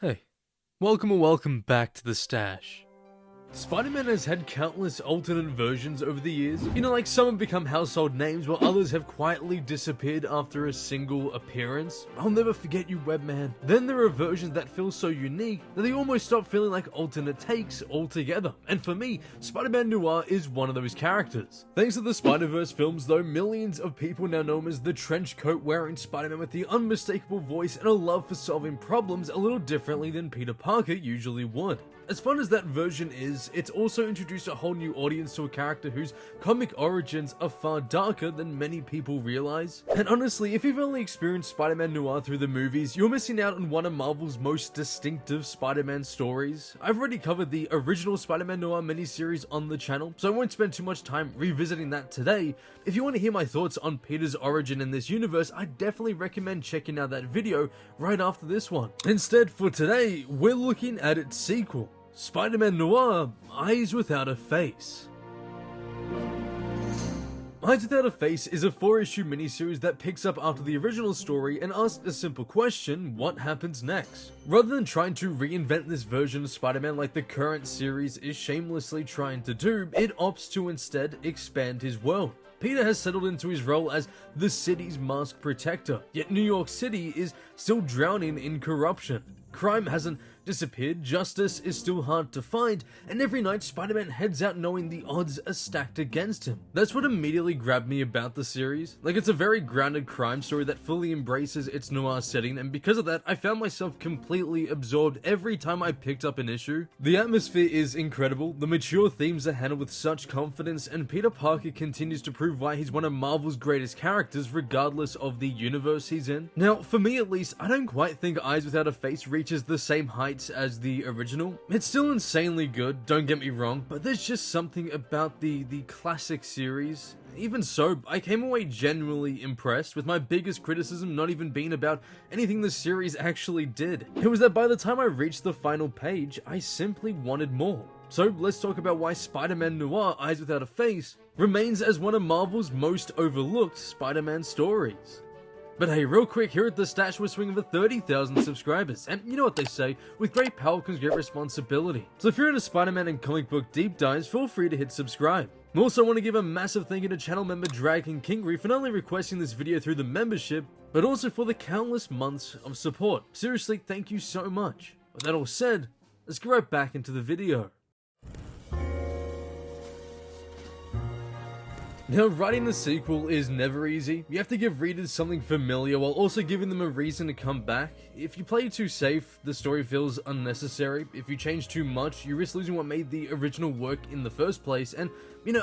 Hey, welcome back to the stash. Spider-Man has had countless alternate versions over the years. Like some have become household names while others have quietly disappeared after a single appearance. I'll never forget you, Webman. Then there are versions that feel so unique that they almost stop feeling like alternate takes altogether. And for me, Spider-Man Noir is one of those characters. Thanks to the Spider-Verse films though, millions of people now know him as the trench coat wearing Spider-Man with the unmistakable voice and a love for solving problems a little differently than Peter Parker usually would. As fun as that version is, it's also introduced a whole new audience to a character whose comic origins are far darker than many people realize. And honestly, if you've only experienced Spider-Man Noir through the movies, you're missing out on one of Marvel's most distinctive Spider-Man stories. I've already covered the original Spider-Man Noir miniseries on the channel, so I won't spend too much time revisiting that today. If you want to hear my thoughts on Peter's origin in this universe, I definitely recommend checking out that video right after this one. Instead, for today, we're looking at its sequel, Spider-Man Noir, Eyes Without a Face. Eyes Without a Face is a 4-issue miniseries that picks up after the original story and asks a simple question: what happens next? Rather than trying to reinvent this version of Spider-Man like the current series is shamelessly trying to do, it opts to instead expand his world. Peter has settled into his role as the city's masked protector, yet New York City is still drowning in corruption. Crime hasn't disappeared, justice is still hard to find, and every night Spider-Man heads out knowing the odds are stacked against him. That's what immediately grabbed me about the series. It's a very grounded crime story that fully embraces its noir setting, and because of that, I found myself completely absorbed every time I picked up an issue. The atmosphere is incredible, the mature themes are handled with such confidence, and Peter Parker continues to prove why he's one of Marvel's greatest characters regardless of the universe he's in. Now, for me at least, I don't quite think Eyes Without a Face reaches the same heights as the original. It's still insanely good, don't get me wrong, but there's just something about the classic series. Even so, I came away genuinely impressed, with my biggest criticism not even being about anything the series actually did. It was that by the time I reached the final page, I simply wanted more. So let's talk about why Spider-Man Noir, Eyes Without a Face remains as one of Marvel's most overlooked Spider-Man stories. But hey, real quick, here at the Stash we're swinging for 30,000 subscribers, and you know what they say, with great power comes great responsibility. So if you're into Spider-Man and comic book deep dives, feel free to hit subscribe. We also want to give a massive thank you to channel member Dragon Kingery for not only requesting this video through the membership, but also for the countless months of support. Seriously, thank you so much. With that all said, let's get right back into the video. Now, writing a sequel is never easy. You have to give readers something familiar while also giving them a reason to come back. If you play too safe, the story feels unnecessary. If you change too much, you risk losing what made the original work in the first place. And,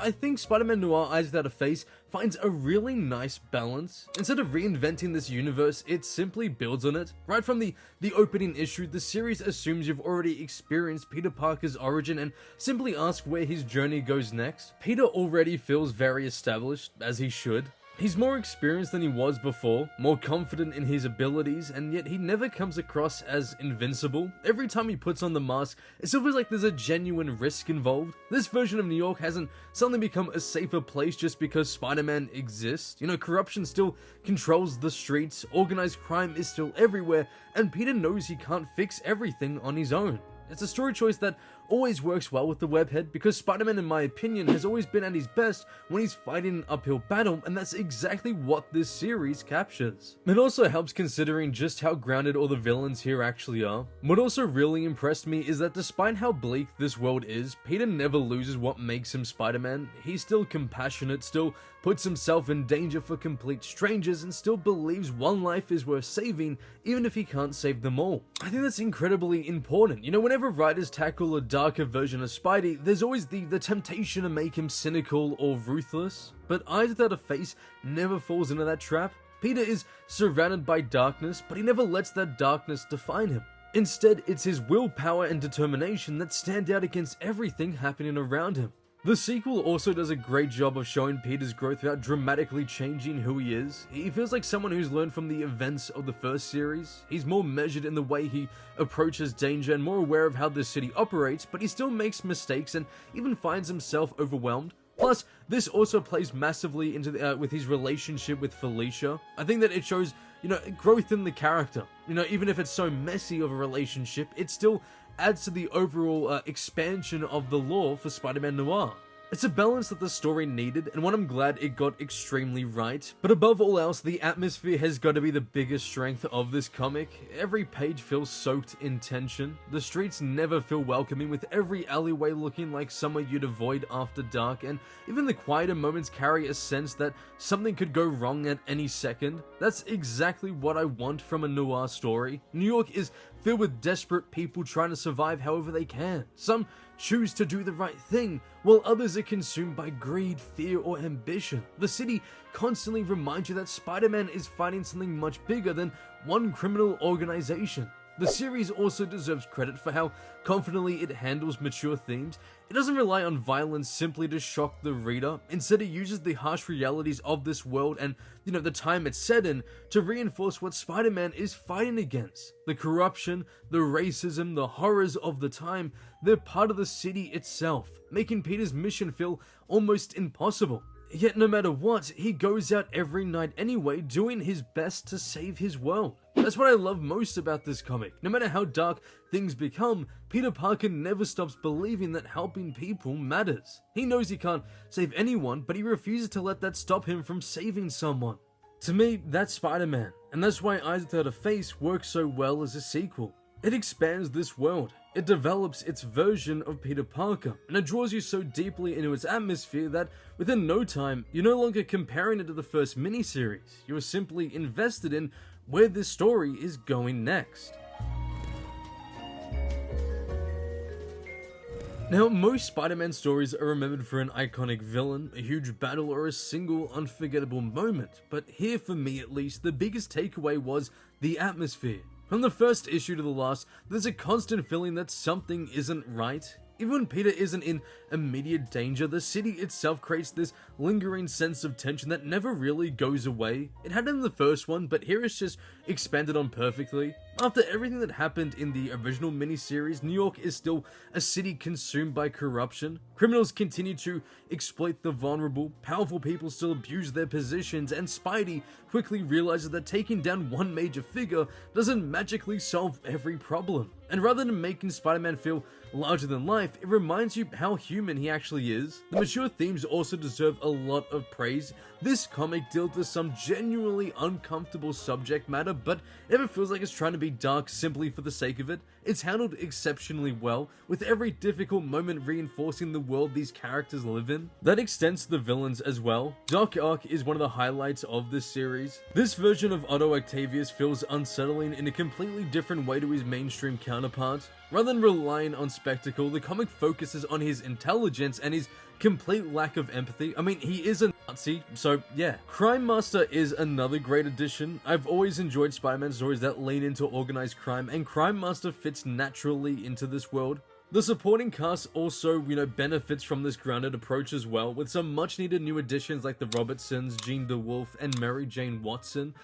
I think Spider-Man Noir, Eyes Without a Face finds a really nice balance. Instead of reinventing this universe, it simply builds on it. Right from the opening issue, the series assumes you've already experienced Peter Parker's origin and simply ask where his journey goes next. Peter already feels very established, as he should. He's more experienced than he was before, more confident in his abilities, and yet he never comes across as invincible. Every time he puts on the mask, it still feels like there's a genuine risk involved. This version of New York hasn't suddenly become a safer place just because Spider-Man exists. Corruption still controls the streets, organized crime is still everywhere, and Peter knows he can't fix everything on his own. It's a story choice that always works well with the webhead, because Spider-Man, in my opinion, has always been at his best when he's fighting an uphill battle, and that's exactly what this series captures. It also helps considering just how grounded all the villains here actually are. What also really impressed me is that despite how bleak this world is, Peter never loses what makes him Spider-Man. He's still compassionate, still puts himself in danger for complete strangers, and still believes one life is worth saving, even if he can't save them all. I think that's incredibly important. Whenever writers tackle a darker version of Spidey, there's always the temptation to make him cynical or ruthless, but Eyes Without a Face never falls into that trap. Peter is surrounded by darkness, but he never lets that darkness define him. Instead, it's his willpower and determination that stand out against everything happening around him. The sequel also does a great job of showing Peter's growth without dramatically changing who he is. He feels like someone who's learned from the events of the first series. He's more measured in the way he approaches danger and more aware of how the city operates, but he still makes mistakes and even finds himself overwhelmed. Plus, this also plays massively into with his relationship with Felicia. I think that it shows growth in the character. Even if it's so messy of a relationship, it still adds to the overall expansion of the lore for Spider-Man Noir. It's a balance that the story needed, and one I'm glad it got extremely right. But above all else, the atmosphere has got to be the biggest strength of this comic. Every page feels soaked in tension. The streets never feel welcoming, with every alleyway looking like somewhere you'd avoid after dark, and even the quieter moments carry a sense that something could go wrong at any second. That's exactly what I want from a noir story. New York is filled with desperate people trying to survive however they can. Some choose to do the right thing, while others are consumed by greed, fear, or ambition. The city constantly reminds you that Spider-Man is fighting something much bigger than one criminal organization. The series also deserves credit for how confidently it handles mature themes. It doesn't rely on violence simply to shock the reader. Instead, it uses the harsh realities of this world and, the time it's set in to reinforce what Spider-Man is fighting against. The corruption, the racism, the horrors of the time, they're part of the city itself, making Peter's mission feel almost impossible. Yet no matter what, he goes out every night anyway, doing his best to save his world. That's what I love most about this comic. No matter how dark things become, Peter Parker never stops believing that helping people matters. He knows he can't save anyone, but he refuses to let that stop him from saving someone. To me, that's Spider-Man, and that's why Eyes Without a Face works so well as a sequel. It expands this world. It develops its version of Peter Parker, and it draws you so deeply into its atmosphere that within no time, you're no longer comparing it to the first miniseries. You're simply invested in where this story is going next. Now, most Spider-Man stories are remembered for an iconic villain, a huge battle, or a single unforgettable moment, but here, for me at least, the biggest takeaway was the atmosphere. From the first issue to the last, there's a constant feeling that something isn't right. Even when Peter isn't in immediate danger, the city itself creates this lingering sense of tension that never really goes away. It had it in the first one, but here it's just expanded on perfectly. After everything that happened in the original miniseries, New York is still a city consumed by corruption. Criminals continue to exploit the vulnerable, powerful people still abuse their positions, and Spidey quickly realizes that taking down one major figure doesn't magically solve every problem. And rather than making Spider-Man feel larger than life, it reminds you how human he actually is. The mature themes also deserve a lot of praise. This comic deals with some genuinely uncomfortable subject matter, but it never feels like it's trying to be dark simply for the sake of it. It's handled exceptionally well, with every difficult moment reinforcing the world these characters live in. That extends to the villains as well. Doc Ock is one of the highlights of this series. This version of Otto Octavius feels unsettling in a completely different way to his mainstream counterpart. Rather than relying on spectacle, the comic focuses on his intelligence and his complete lack of empathy. I mean, he is a Nazi, so yeah. Crime Master is another great addition. I've always enjoyed Spider-Man stories that lean into organized crime, and Crime Master fits naturally into this world. The supporting cast also, benefits from this grounded approach as well, with some much needed new additions like the Robertsons, Jean DeWolf, and Mary Jane Watson.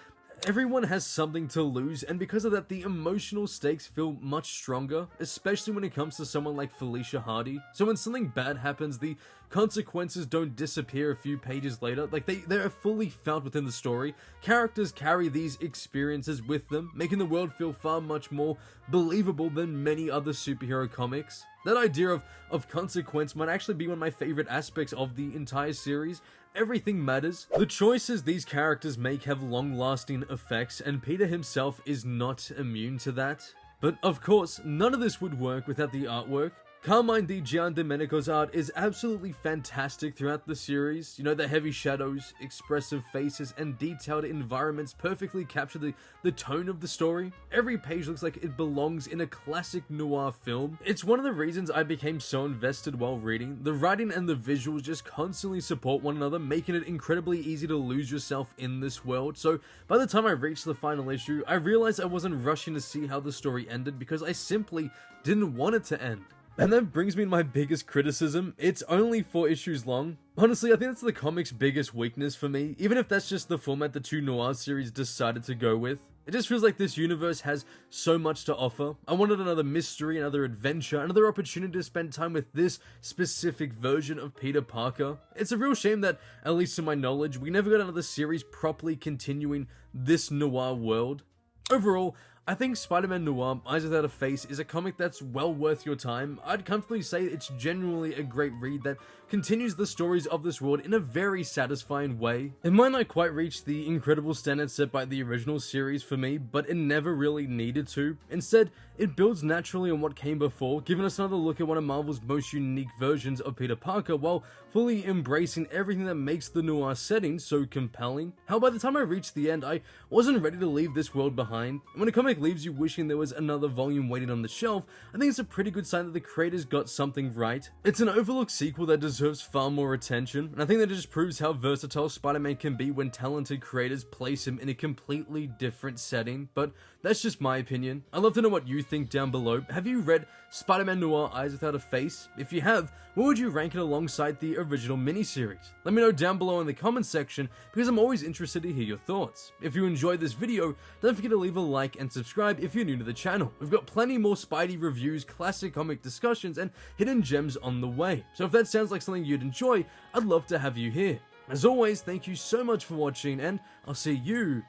Everyone has something to lose, and because of that, the emotional stakes feel much stronger, especially when it comes to someone like Felicia Hardy. So when something bad happens, the consequences don't disappear a few pages later, like they are fully felt within the story. Characters carry these experiences with them, making the world feel far much more believable than many other superhero comics. That idea of consequence might actually be one of my favorite aspects of the entire series. Everything matters. The choices these characters make have long-lasting effects, and Peter himself is not immune to that. But of course, none of this would work without the artwork. Carmine Di Giandomenico's art is absolutely fantastic throughout the series. The heavy shadows, expressive faces, and detailed environments perfectly capture the tone of the story. Every page looks like it belongs in a classic noir film. It's one of the reasons I became so invested while reading. The writing and the visuals just constantly support one another, making it incredibly easy to lose yourself in this world. So by the time I reached the final issue, I realized I wasn't rushing to see how the story ended because I simply didn't want it to end. And that brings me to my biggest criticism. It's only 4 issues long. Honestly, I think that's the comic's biggest weakness for me, even if that's just the format the 2 Noir series decided to go with. It just feels like this universe has so much to offer. I wanted another mystery, another adventure, another opportunity to spend time with this specific version of Peter Parker. It's a real shame that, at least to my knowledge, we never got another series properly continuing this noir world. Overall, I think Spider-Man Noir, Eyes Without a Face is a comic that's well worth your time. I'd comfortably say it's genuinely a great read that continues the stories of this world in a very satisfying way. It might not quite reach the incredible standard set by the original series for me, but it never really needed to. Instead, it builds naturally on what came before, giving us another look at one of Marvel's most unique versions of Peter Parker while fully embracing everything that makes the noir setting so compelling. How by the time I reached the end, I wasn't ready to leave this world behind. And when a comic leaves you wishing there was another volume waiting on the shelf, I think it's a pretty good sign that the creators got something right. It's an overlooked sequel that deserves far more attention, and I think that it just proves how versatile Spider-Man can be when talented creators place him in a completely different setting, but that's just my opinion. I'd love to know what you think down below. Have you read Spider-Man Noir Eyes Without a Face? If you have, where would you rank it alongside the original miniseries? Let me know down below in the comments section, because I'm always interested to hear your thoughts. If you enjoyed this video, don't forget to leave a like and subscribe if you're new to the channel. We've got plenty more Spidey reviews, classic comic discussions, and hidden gems on the way. So if that sounds like something you'd enjoy, I'd love to have you here. As always, thank you so much for watching, and I'll see you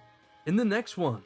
in the next one.